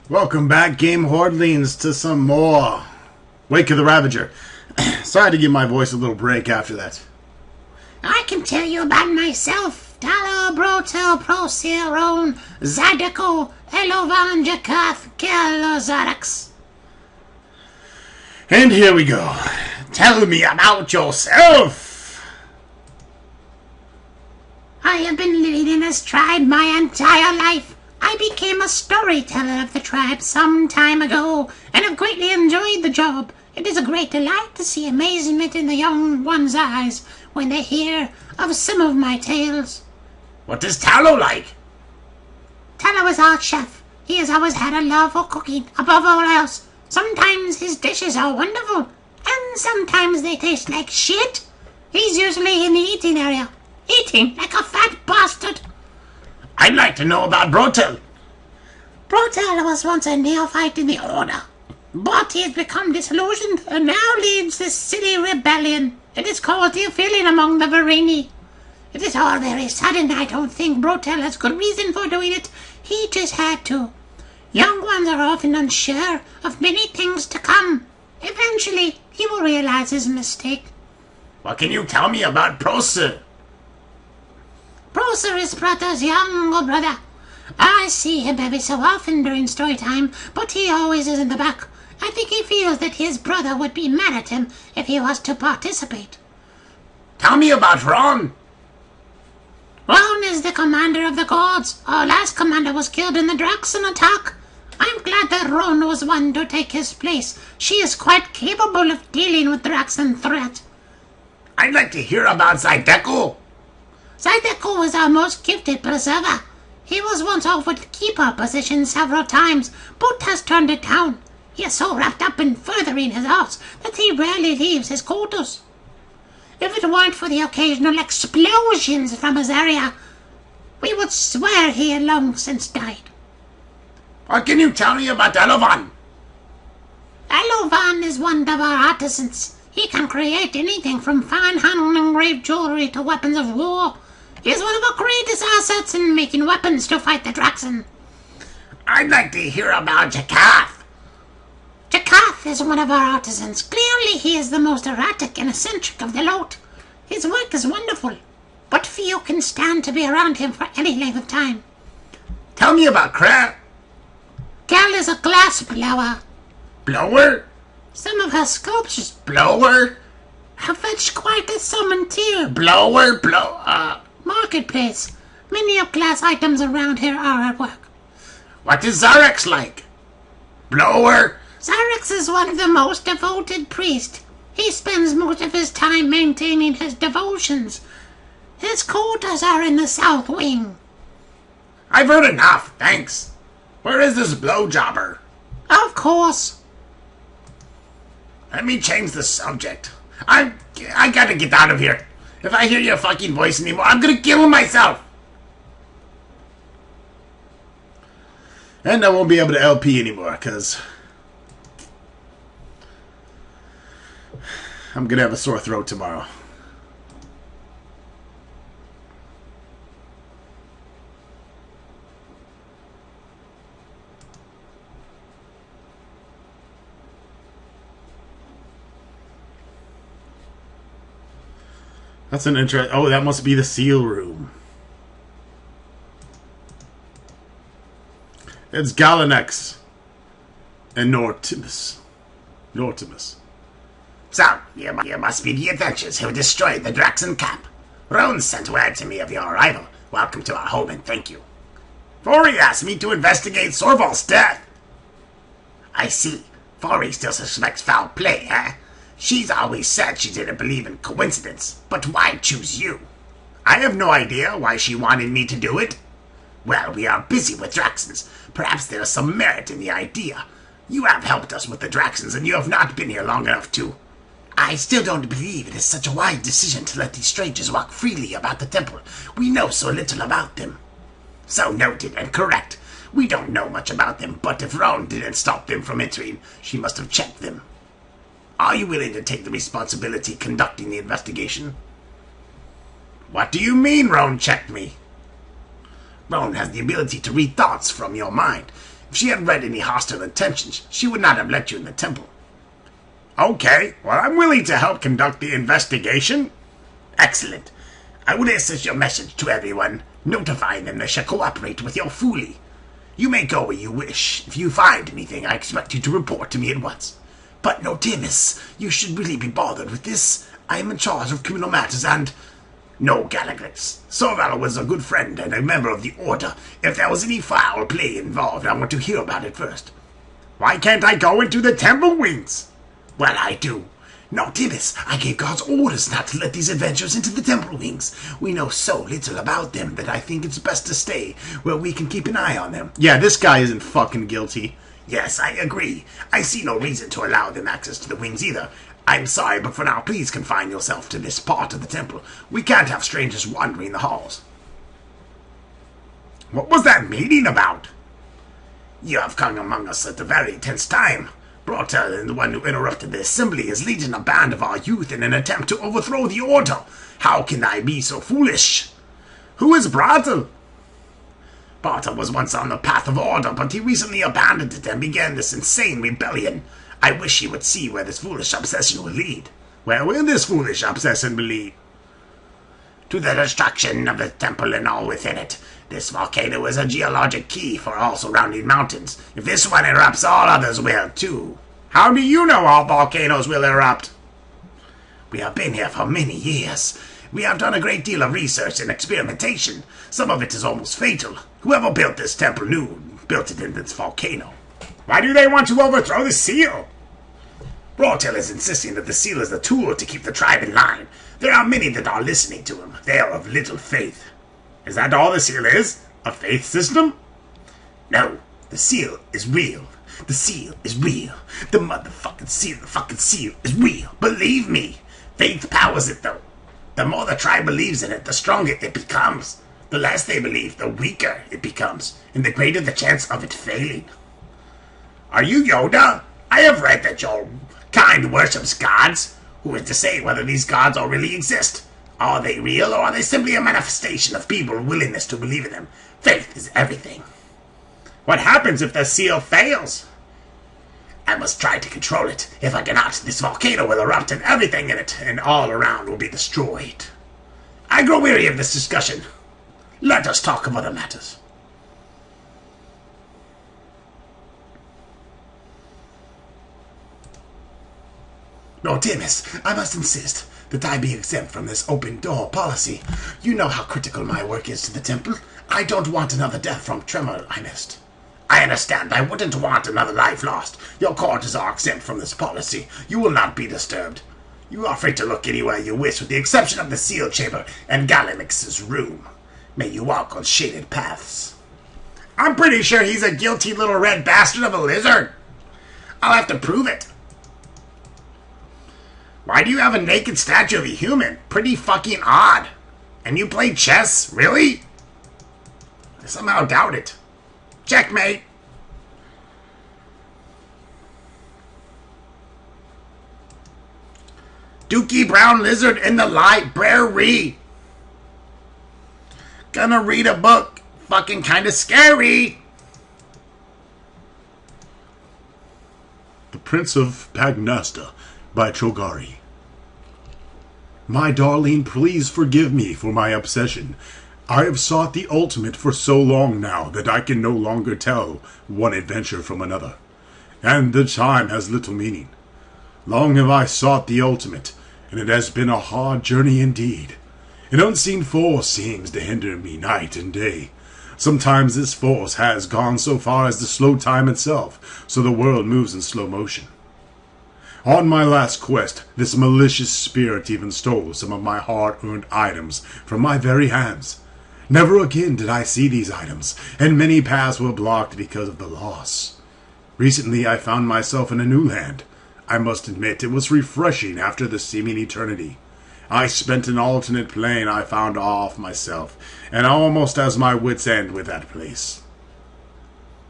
Welcome back, Game Hordlings, to some more Wake of the Ravager. Sorry to give my voice a little break after that. I can tell you about myself. Talo Brotel Prosiron Zadeko Elovan Jakath Kelozarax. And here we go. Tell me about yourself. I have been living in this tribe my entire life. I became a storyteller of the tribe some time ago, and have greatly enjoyed the job. It is a great delight to see amazement in the young one's eyes when they hear of some of my tales. What is Tallow like? Tallow is our chef. He has always had a love for cooking above all else. Sometimes his dishes are wonderful, and sometimes they taste like shit. He's usually in the eating area, eating like a fat bastard. I'd like to know about Brotel. Brotel was once a neophyte in the Order, but he has become disillusioned and now leads this silly rebellion. It is called the feeling among the Varini. It is all very sudden. I don't think Brotel has good reason for doing it. He just had to. Young ones are often unsure of many things to come. Eventually, he will realize his mistake. What can you tell me about Proser? Proser is Brother's younger brother. I see him every so often during story time, but he always is in the back. I think he feels that his brother would be mad at him if he was to participate. Tell me about Ron. Ron is the commander of the guards. Our last commander was killed in the Draxon attack. I'm glad that Ron was one to take his place. She is quite capable of dealing with Draxon threat. I'd like to hear about Zydeco. Zydeco was our most gifted preserver. He was once offered the keeper position several times, but has turned it down. He is so wrapped up in furthering his arts that he rarely leaves his quarters. If it weren't for the occasional explosions from his area, we would swear he had long since died. What can you tell me about Elovan? Elovan is one of our artisans. He can create anything from fine hand engraved jewelry to weapons of war. He is one of our greatest assets in making weapons to fight the Draxon. I'd like to hear about Jakath. Jakath is one of our artisans. Clearly he is the most erratic and eccentric of the lot. His work is wonderful, but few can stand to be around him for any length of time. Tell me about Krell. Gal is a glass blower. Blower? Some of her sculptures Blower? have fetched quite a sum in tier. Blower? Marketplace. Many of glass items around here are at work. What is Zarex like? Blower? Zarex is one of the most devoted priests. He spends most of his time maintaining his devotions. His quarters are in the south wing. I've heard enough, thanks. Where is this blowjobber? Of course. Let me change the subject. I gotta get out of here. If I hear your fucking voice anymore, I'm gonna kill myself. And I won't be able to LP anymore, because I'm gonna have a sore throat tomorrow. That's an interest. Oh, that must be the seal room. It's Galanex and Nortimus. So, you must be the adventurers who destroyed the Draxon camp. Roan sent word to me of your arrival. Welcome to our home and thank you. Fori asked me to investigate Sorval's death. I see. Fori still suspects foul play, eh? She's always said she didn't believe in coincidence, but why choose you? I have no idea why she wanted me to do it. Well, we are busy with Draxons. Perhaps there is some merit in the idea. You have helped us with the Draxons, and you have not been here long enough to... I still don't believe it is such a wise decision to let these strangers walk freely about the temple. We know so little about them. So noted and correct. We don't know much about them, but if Roan didn't stop them from entering, she must have checked them. Are you willing to take the responsibility conducting the investigation? What do you mean Roan checked me? Roan has the ability to read thoughts from your mind. If she had read any hostile intentions, she would not have let you in the temple. Okay, well, I'm willing to help conduct the investigation. Excellent. I will assist your message to everyone, notifying them they shall cooperate with your foolie. You may go where you wish. If you find anything, I expect you to report to me at once. But no, Timus, you should really be bothered with this. I am in charge of criminal matters and... No, Galaglex. Sorval was a good friend and a member of the Order. If there was any foul play involved, I want to hear about it first. Why can't I go into the temple wings? Well, I do. No, Timus, I gave God's orders not to let these adventurers into the temple wings. We know so little about them that I think it's best to stay where we can keep an eye on them. Yeah, this guy isn't fucking guilty. Yes, I agree. I see no reason to allow them access to the wings either. I'm sorry, but for now, please confine yourself to this part of the temple. We can't have strangers wandering the halls. What was that meeting about? You have come among us at a very tense time. Brotel and the one who interrupted the assembly is leading a band of our youth in an attempt to overthrow the Order. How can I be so foolish? Who is Brotel? Brotel was once on the path of order, but he recently abandoned it and began this insane rebellion. I wish he would see where this foolish obsession will lead. Where will this foolish obsession lead? To the destruction of the temple and all within it. This volcano is a geologic key for all surrounding mountains. If this one erupts, all others will too. How do you know all volcanoes will erupt? We have been here for many years. We have done a great deal of research and experimentation. Some of it is almost fatal. Whoever built this temple built it in this volcano. Why do they want to overthrow the seal? Brotel is insisting that the seal is the tool to keep the tribe in line. There are many that are listening to him. They are of little faith. Is that all the seal is? A faith system? No, the seal is real. The seal is real. The motherfucking seal is real. Believe me. Faith powers it, though. The more the tribe believes in it, the stronger it becomes. The less they believe, the weaker it becomes, and the greater the chance of it failing. Are you Yoda? I have read that your kind worships gods. Who is to say whether these gods all really exist? Are they real, or are they simply a manifestation of people's willingness to believe in them? Faith is everything. What happens if the seal fails? I must try to control it. If I cannot, this volcano will erupt and everything in it and all around will be destroyed. I grow weary of this discussion. Let us talk of other matters. Lord Timus, I must insist that I be exempt from this open-door policy. You know how critical my work is to the temple. I don't want another death from tremor I missed. I understand. I wouldn't want another life lost. Your quarters are exempt from this policy. You will not be disturbed. You are free to look anywhere you wish, with the exception of the seal chamber and Galamix's room. May you walk on shaded paths. I'm pretty sure he's a guilty little red bastard of a lizard. I'll have to prove it. Why do you have a naked statue of a human? Pretty fucking odd. And you play chess? Really? I somehow doubt it. Checkmate. Dookie Brown Lizard in the library. Gonna read a book. Fucking kinda scary. The Prince of Pagnasta by Chogari. My darling, please forgive me for my obsession. I have sought the ultimate for so long now that I can no longer tell one adventure from another, and the time has little meaning. Long have I sought the ultimate, and it has been a hard journey indeed. An unseen force seems to hinder me night and day. Sometimes this force has gone so far as to slow time itself, so the world moves in slow motion. On my last quest, this malicious spirit even stole some of my hard-earned items from my very hands. Never again did I see these items, and many paths were blocked because of the loss. Recently I found myself in a new land. I must admit it was refreshing after the seeming eternity. I spent an alternate plane I found off myself, and almost as my wits' end with that place.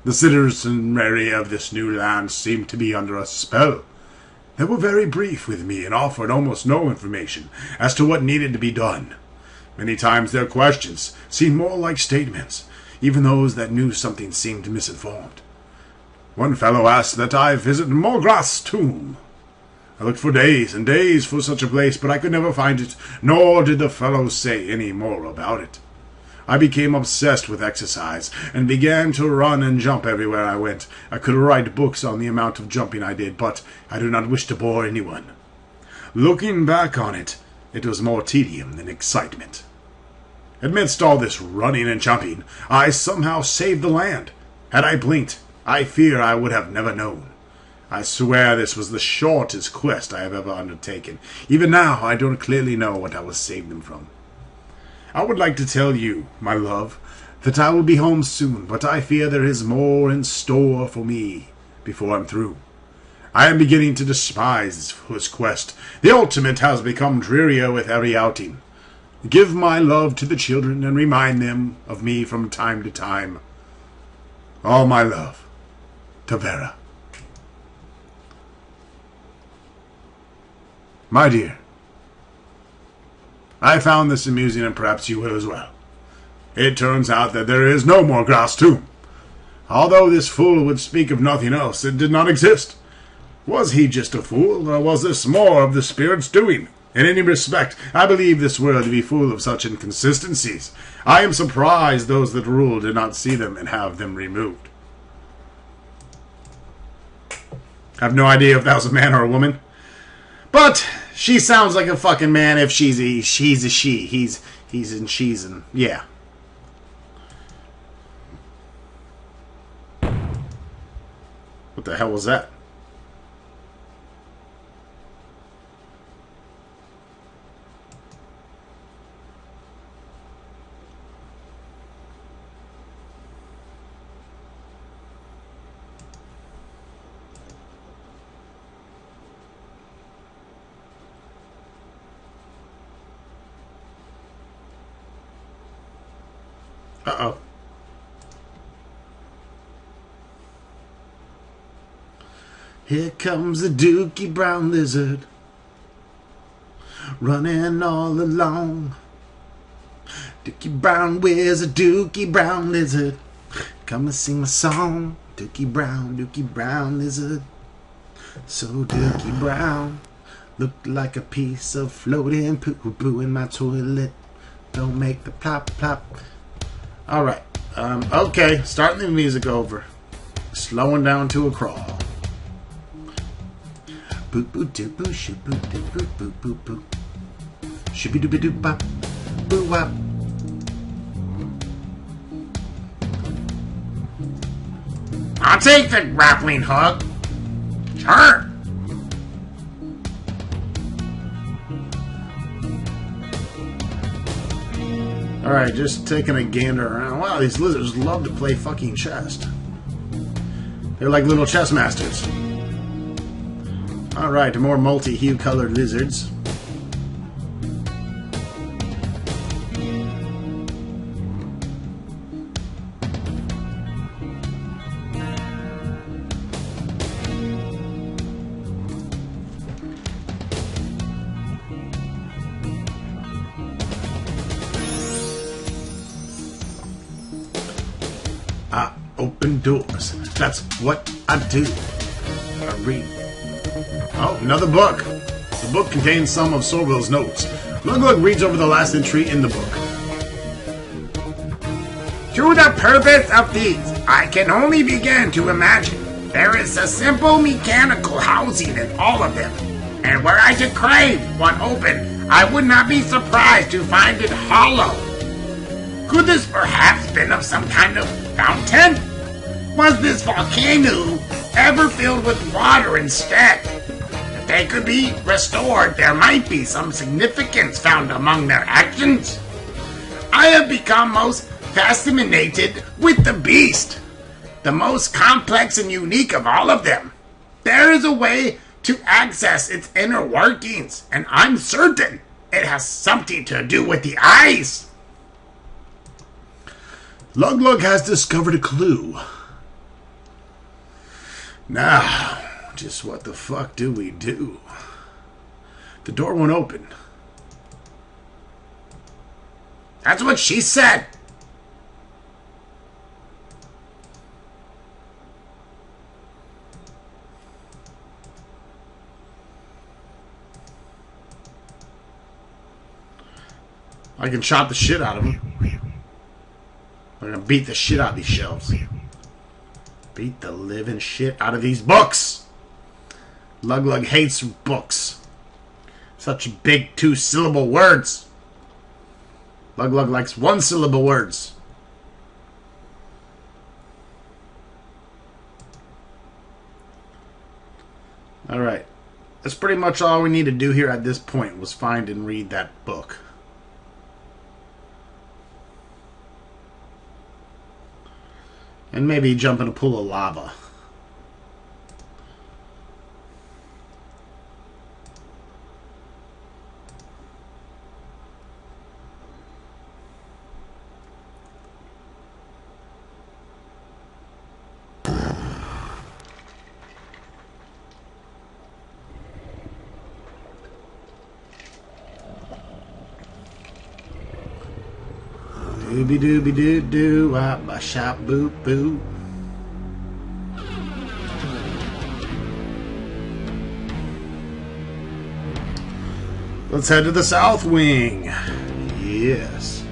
The citizenry of this new land seemed to be under a spell. They were very brief with me and offered almost no information as to what needed to be done. Many times their questions seemed more like statements. Even those that knew something seemed misinformed. One fellow asked that I visit Morgrath's tomb. I looked for days and days for such a place, but I could never find it, nor did the fellow say any more about it. I became obsessed with exercise, and began to run and jump everywhere I went. I could write books on the amount of jumping I did, but I do not wish to bore anyone. Looking back on it, it was more tedium than excitement. Amidst all this running and jumping, I somehow saved the land. Had I blinked, I fear I would have never known. I swear this was the shortest quest I have ever undertaken. Even now, I don't clearly know what I was saving them from. I would like to tell you, my love, that I will be home soon, but I fear there is more in store for me before I'm through. I am beginning to despise this quest. The ultimate has become drearier with every outing. Give my love to the children and remind them of me from time to time. All my love, to Vera. My dear, I found this amusing, and perhaps you will as well. It turns out that there is no more Morgrath's tomb. Although this fool would speak of nothing else, it did not exist. Was he just a fool, or was this more of the spirit's doing? In any respect, I believe this world to be full of such inconsistencies. I am surprised those that rule did not see them and have them removed. I have no idea if that was a man or a woman. But she sounds like a fucking man if she's a she. He's and she's and yeah. What the hell was that? Uh-oh. Here comes the dookie brown lizard, running all along. Dookie brown, where's a dookie brown lizard? Come and sing my song. Dookie brown lizard. So dookie brown, looked like a piece of floating poo-poo in my toilet. Don't make the plop plop. Alright, okay, starting the music over. Slowing down to a crawl. Boo boo doo boo shoo boo doo boo boo boo boo. Shooby dooby doo bop. Boo wop. I'll take the grappling hook. Sure. Alright, just taking a gander around. Wow, these lizards love to play fucking chess. They're like little chess masters. Alright, more multi-hue colored lizards. I open doors. That's what I do. I read. Oh, another book. The book contains some of Sorwell's notes. Lug reads over the last entry in the book. To the purpose of these, I can only begin to imagine. There is a simple mechanical housing in all of them, and were I to crave one open, I would not be surprised to find it hollow. Could this perhaps been of some kind of fountain? Was this volcano ever filled with water instead? If they could be restored, there might be some significance found among their actions. I have become most fascinated with the beast, the most complex and unique of all of them. There is a way to access its inner workings, and I'm certain it has something to do with the eyes. Lug has discovered a clue. Now, just what the fuck do we do? The door won't open. That's what she said. I can chop the shit out of them. I'm gonna beat the shit out of these shelves. Beat the living shit out of these books! Lug hates books. Such big 2-syllable words. Lug likes 1-syllable words. Alright. That's pretty much all we need to do here at this point, was find and read that book. And maybe jump in a pool of lava. Dooby dooby doo doo, wop ba shop boop boo. Let's head to the south wing. Yes.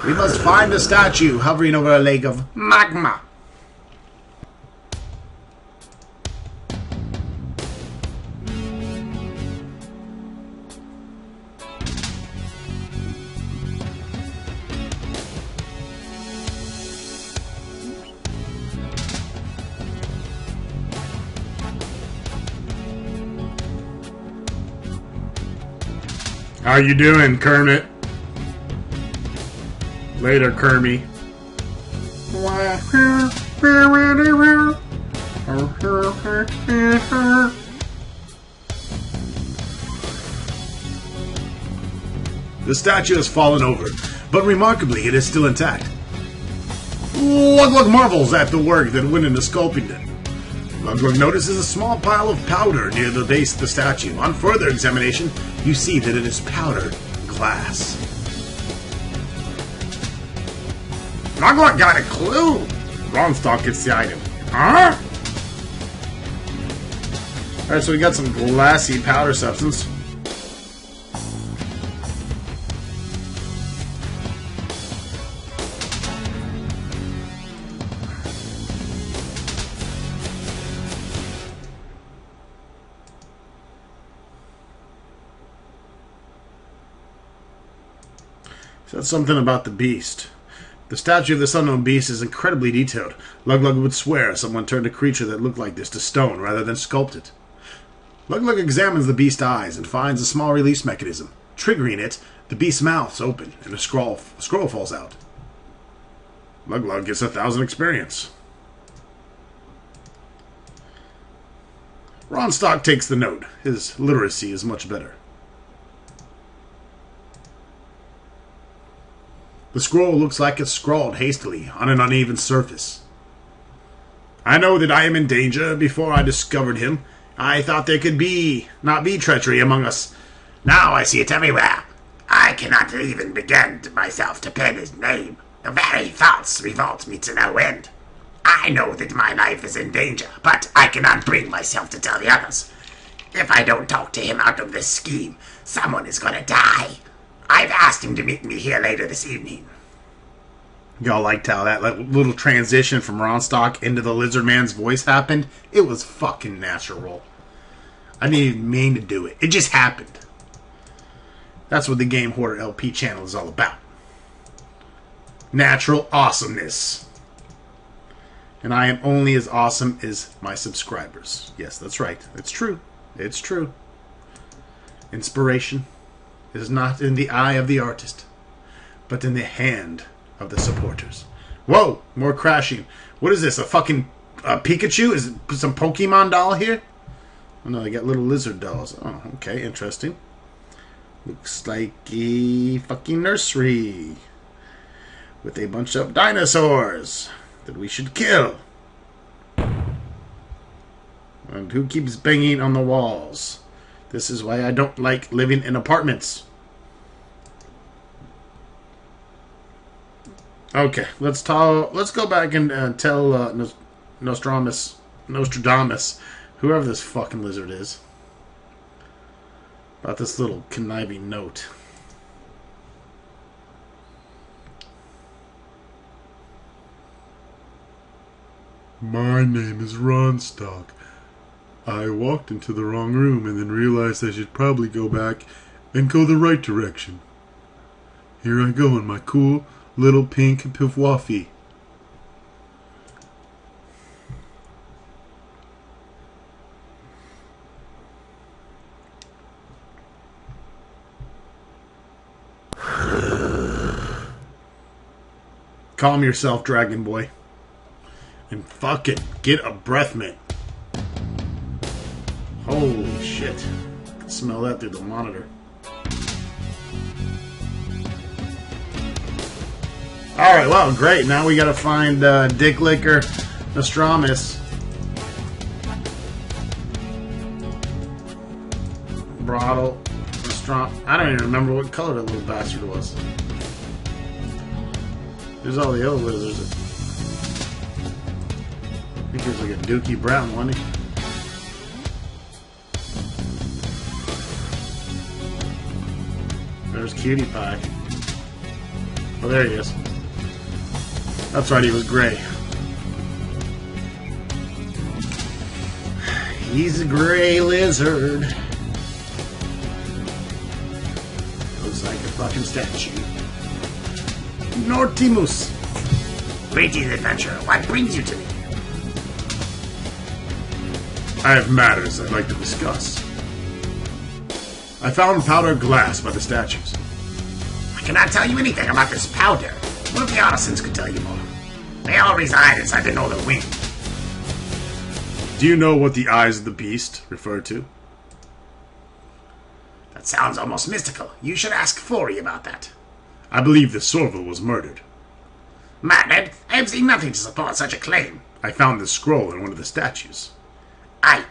We must find a statue hovering over a lake of magma. How you doing, Kermit? Later, Kermie. The statue has fallen over, but remarkably it is still intact. Lug marvels at the work that went into sculpting it. Lug notices a small pile of powder near the base of the statue. On further examination, you see that it is powdered glass. Lug got a clue. Ronstock gets the item. Huh? Alright, so we got some glassy powder substance. Said something about the beast. The statue of this unknown beast is incredibly detailed. Lug would swear someone turned a creature that looked like this to stone rather than sculpt it. Lug examines the beast's eyes and finds a small release mechanism. Triggering it, the beast's mouth's open and a scroll falls out. Lug gets 1,000 experience. Ronstock takes the note. His literacy is much better. The scroll looks like it's scrawled hastily on an uneven surface. I know that I am in danger. Before I discovered him, I thought there could not be treachery among us. Now I see it everywhere. I cannot even begin myself to pen his name. The very thoughts revolt me to no end. I know that my life is in danger, but I cannot bring myself to tell the others. If I don't talk to him out of this scheme, someone is going to die. I've asked him to meet me here later this evening. Y'all liked how that little transition from Ronstock into the Lizard Man's voice happened? It was fucking natural. I didn't even mean to do it. It just happened. That's what the Game Hoarder LP channel is all about. Natural awesomeness. And I am only as awesome as my subscribers. Yes, that's right. It's true. It's true. Inspiration is not in the eye of the artist, but in the hand of the supporters. Whoa! More crashing. What is this? A fucking Pikachu? Is it some Pokemon doll here? Oh no, they got little lizard dolls. Oh, okay, interesting. Looks like a fucking nursery with a bunch of dinosaurs that we should kill. And who keeps banging on the walls? This is why I don't like living in apartments. Okay, let's go back and tell Nostradamus, whoever this fucking lizard is. About this little conniving note. My name is Ronstock. I walked into the wrong room and then realized I should probably go back and go the right direction. Here I go in my cool little pink Pifwaffy. Calm yourself, Dragon Boy. And fucking get a breath mint. Holy shit. I can smell that through the monitor. Alright, well, great. Now we gotta find Dick Licker Nostramus. Bottle. I don't even remember what color that little bastard was. There's all the other lizards. I think he was like a dookie brown, wasn't he? There's Cutie Pie. Oh, there he is. That's right, he was gray. He's a gray lizard. Looks like a fucking statue. Nortimus. Greetings, adventurer. What brings you to me? I have matters I'd like to discuss. I found powdered glass by the statues. I cannot tell you anything about this powder. One of the artisans could tell you more. They all reside inside the northern wing. Do you know what the eyes of the beast refer to? That sounds almost mystical. You should ask Flori about that. I believe the Sorval was murdered. Murdered? I have seen nothing to support such a claim. I found this scroll in one of the statues. I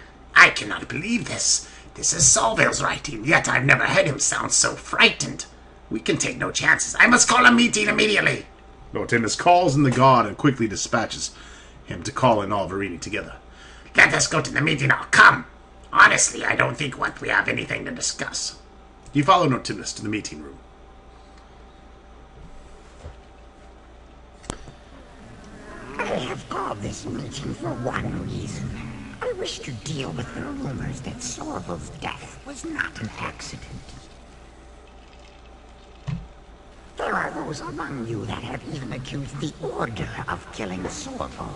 cannot believe this. This is Solvale's writing, yet I've never heard him sound so frightened. We can take no chances. I must call a meeting immediately. Nortimus calls in the god and quickly dispatches him to call in all Verini together. Let us go to the meeting now. Come. Honestly, I don't think we have anything to discuss. You follow Nortimus to the meeting room. I have called this meeting for one reason. I wish to deal with the rumors that Sorval's death was not an accident. There are those among you that have even accused the Order of killing Sorval.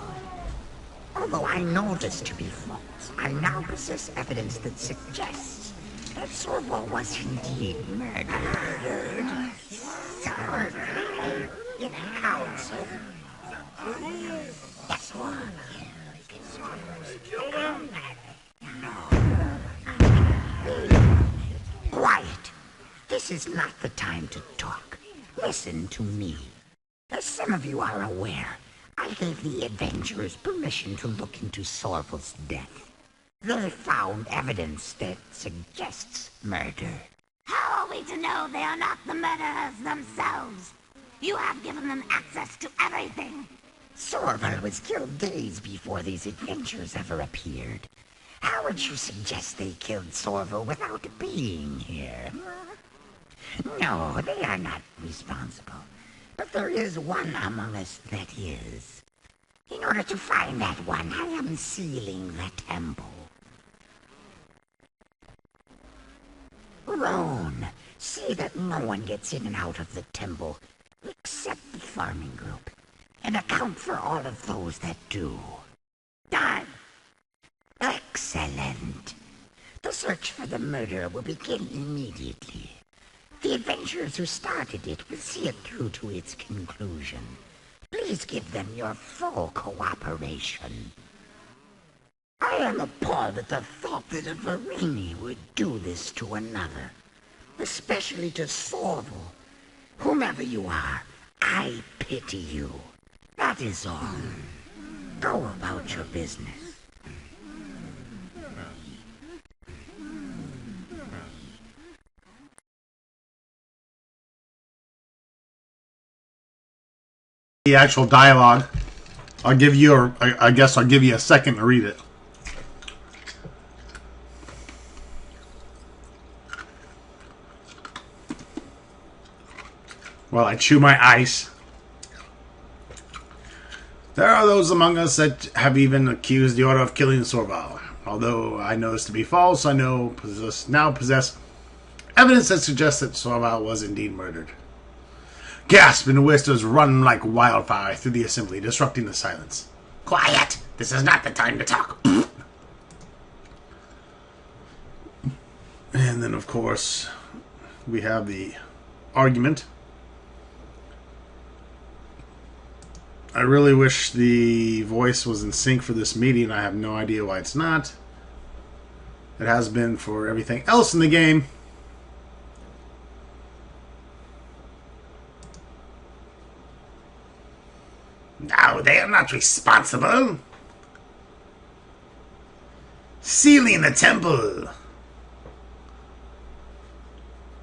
Although I know this to be false, I now possess evidence that suggests that Sorval was indeed murdered. In council. That's why. Quiet. This is not the time to talk. Listen to me. As some of you are aware, I gave the Avengers permission to look into Sorval's death. They found evidence that suggests murder. How are we to know they are not the murderers themselves? You have given them access to everything. Sorval was killed days before these adventures ever appeared. How would you suggest they killed Sorval without being here? No, they are not responsible. But there is one among us that is. In order to find that one, I am sealing the temple. Roan, see that no one gets in and out of the temple, except the farming group, and account for all of those that do. Done. Excellent. The search for the murderer will begin immediately. The adventurers who started it will see it through to its conclusion. Please give them your full cooperation. I am appalled at the thought that a Verini would do this to another, especially to Sorval. Whomever you are, I pity you. That is all. Go about your business. The actual dialogue. I'll give you I guess I'll give you a second to read it. while I chew my ice. There are those among us that have even accused the Order of killing Sorval. Although I know this to be false, I now possess evidence that suggests that Sorval was indeed murdered. Gasp and whispers run like wildfire through the assembly, disrupting the silence. Quiet! This is not the time to talk. And then, of course, we have the argument. I really wish the voice was in sync for this meeting. I have no idea why it's not. It has been for everything else in the game. No, they are not responsible. Sealing the temple.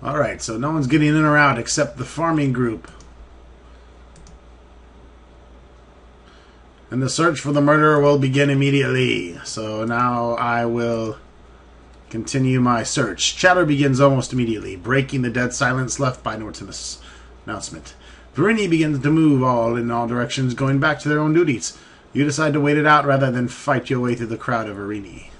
Alright, so no one's getting in or out except the farming group. And the search for the murderer will begin immediately. So now I will continue my search. Chatter begins almost immediately, breaking the dead silence left by Nortimus' announcement. Verini begins to move in all directions, going back to their own duties. You decide to wait it out rather than fight your way through the crowd of Verini.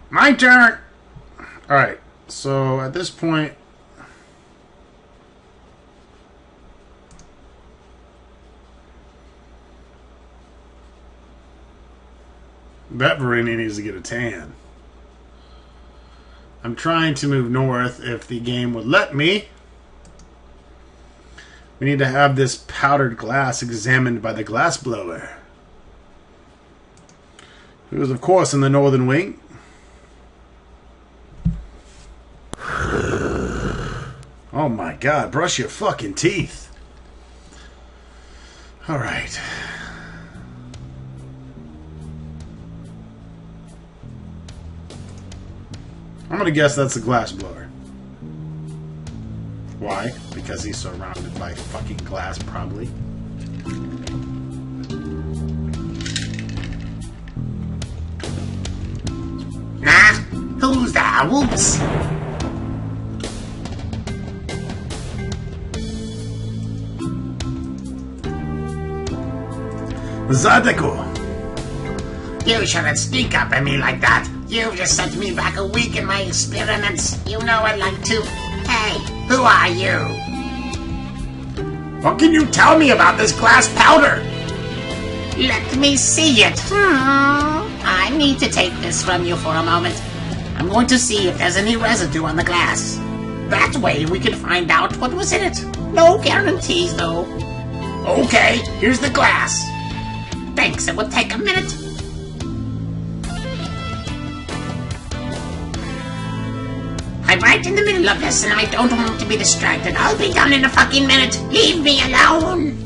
My turn. Alright, so at this point, that Verini needs to get a tan. I'm trying to move north if the game would let me. We need to have this powdered glass examined by the glass blower, who is, of course, in the northern wing. Oh my god, brush your fucking teeth. Alright. I'm gonna guess that's the glass blower. Why? Because he's surrounded by fucking glass, probably. Nah, who's that? Whoops. Zadeko! You shouldn't sneak up at me like that. You've just sent me back a week in my experiments. You know I'd like to. Hey, who are you? What can you tell me about this glass powder? Let me see it. I need to take this from you for a moment. I'm going to see if there's any residue on the glass. That way we can find out what was in it. No guarantees, though. Okay, here's the glass. Thanks, it will take a minute. I'm right in the middle of this and I don't want to be distracted. I'll be done in a fucking minute. Leave me alone.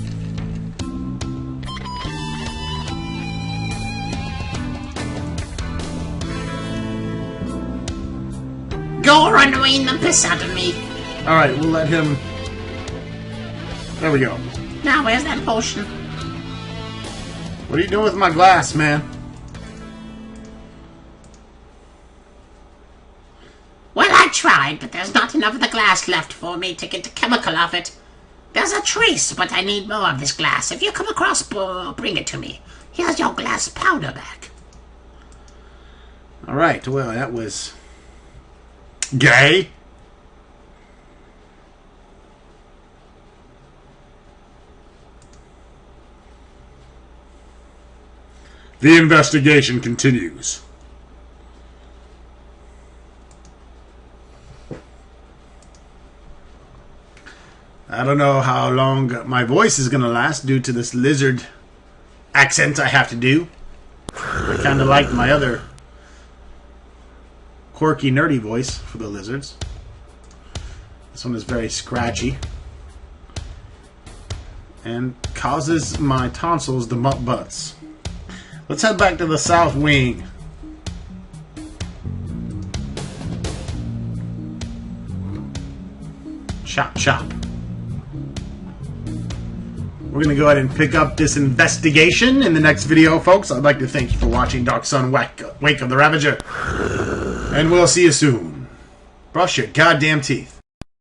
You're annoying the piss out of me. Alright, we'll let him... There we go. Now where's that potion? What are you doing with my glass, man? Well, I tried, but there's not enough of the glass left for me to get the chemical off it. There's a trace, but I need more of this glass. If you come across more, bring it to me. Here's your glass powder back. Alright, well, that was... gay. The investigation continues. I don't know how long my voice is going to last due to this lizard accent I have to do. I kind of like my other quirky, nerdy voice for the lizards. This one is very scratchy and causes my tonsils to mump butts. Let's head back to the south wing. Chop, chop. We're going to go ahead and pick up this investigation in the next video, folks. I'd like to thank you for watching Dark Sun Wake of the Ravager. And we'll see you soon. Brush your goddamn teeth.